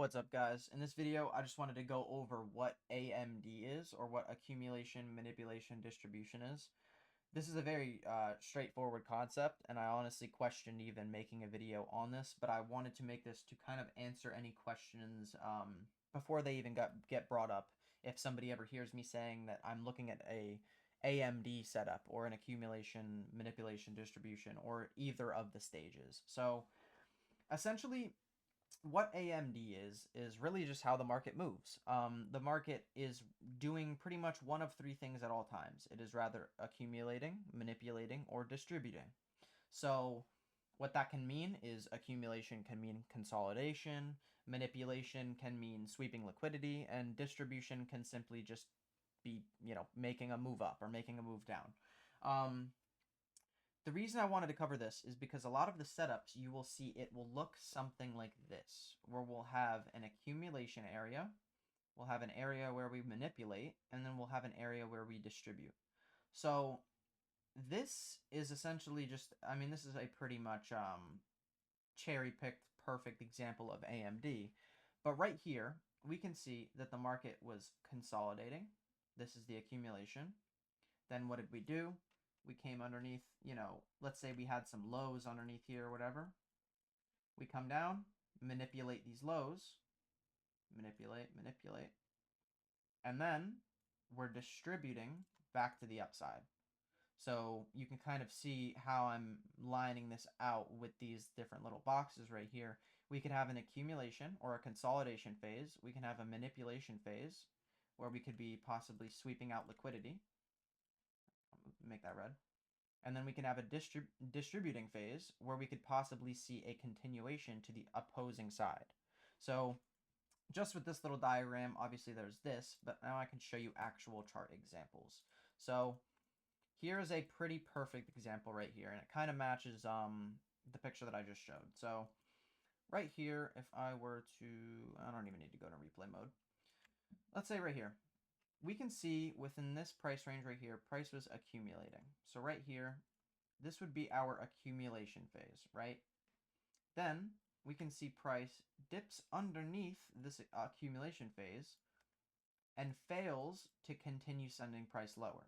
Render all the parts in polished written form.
What's up, guys? In this video, I just wanted to go over what AMD is, or what accumulation, manipulation, distribution is. This is a very straightforward concept, and I honestly questioned even making a video on this, but I wanted to make this to kind of answer any questions before they even get brought up. If somebody ever hears me saying that I'm looking at a AMD setup, or an accumulation, manipulation, distribution, or either of the stages. So essentially, what AMD is really just how the market moves. The market is doing pretty much one of three things at all times. It is rather accumulating, manipulating, or distributing. So what that can mean is accumulation can mean consolidation, manipulation can mean sweeping liquidity, and distribution can simply just be, making a move up or making a move down. The reason I wanted to cover this is because a lot of the setups, you will see it will look something like this, where we'll have an accumulation area, we'll have an area where we manipulate, and then we'll have an area where we distribute. So this is essentially just, this is a pretty much cherry-picked perfect example of AMD. But right here, we can see that the market was consolidating. This is the accumulation. Then what did we do? We came underneath, let's say we had some lows underneath here or whatever. We come down, manipulate these lows, manipulate, and then we're distributing back to the upside. So you can kind of see how I'm lining this out with these different little boxes right here. We could have an accumulation or a consolidation phase. We can have a manipulation phase where we could be possibly sweeping out liquidity. Make that red. And then we can have a distributing phase where we could possibly see a continuation to the opposing side. So just with this little diagram, obviously there's this, but now I can show you actual chart examples. So here is a pretty perfect example right here, and it kind of matches the picture that I just showed. So right here, if I were to, I don't even need to go to replay mode. Let's say right here, we can see within this price range right here, price was accumulating. So right here, this would be our accumulation phase, right? Then we can see price dips underneath this accumulation phase and fails to continue sending price lower.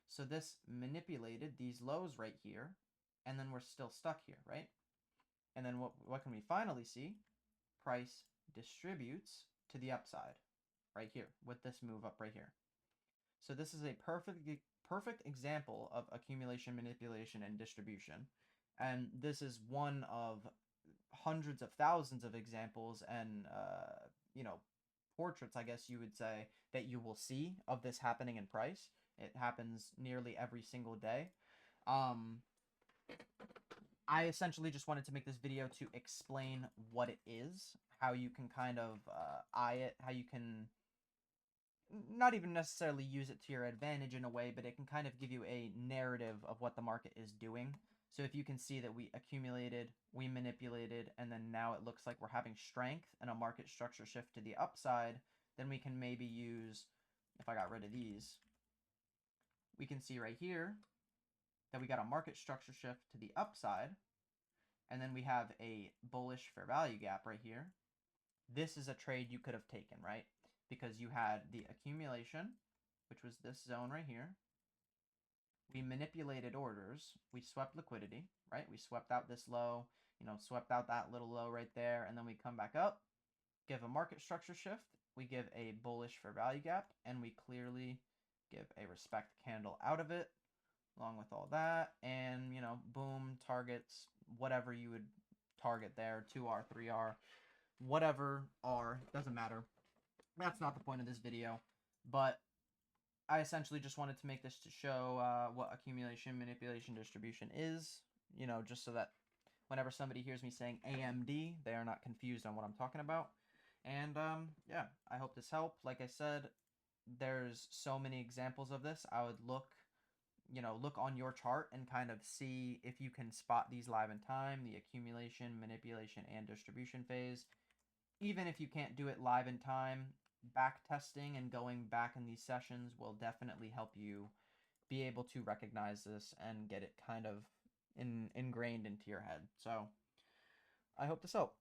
So this manipulated these lows right here, and then we're still stuck here, right? And then what can we finally see? Price distributes to the upside right here with this move up right here. So this is a perfect example of accumulation, manipulation, and distribution. And this is one of hundreds of thousands of examples and, portraits, I guess you would say, that you will see of this happening in price. It happens nearly every single day. I essentially just wanted to make this video to explain what it is, how you can kind of eye it, how you can not even necessarily use it to your advantage in a way, but it can kind of give you a narrative of what the market is doing. So if you can see that we accumulated, we manipulated, and then now it looks like we're having strength and a market structure shift to the upside, then we can maybe use, if I got rid of these, we can see right here that we got a market structure shift to the upside, and then we have a bullish fair value gap right here. This is a trade you could have taken, right? Because you had the accumulation, which was this zone right here. We manipulated orders. We swept liquidity, right? We swept out this low, swept out that little low right there, and then we come back up, give a market structure shift, we give a bullish fair value gap, and we clearly give a respect candle out of it, along with all that, and, boom, targets, whatever you would target there, 2R, 3R, whatever R, doesn't matter. That's not the point of this video, but I essentially just wanted to make this to show what accumulation, manipulation, distribution is, just so that whenever somebody hears me saying AMD, they are not confused on what I'm talking about. And yeah, I hope this helped. Like I said, there's so many examples of this. I would look on your chart and kind of see if you can spot these live in time, the accumulation, manipulation, and distribution phase. Even if you can't do it live in time, back testing and going back in these sessions will definitely help you be able to recognize this and get it kind of ingrained into your head. So I hope this helped.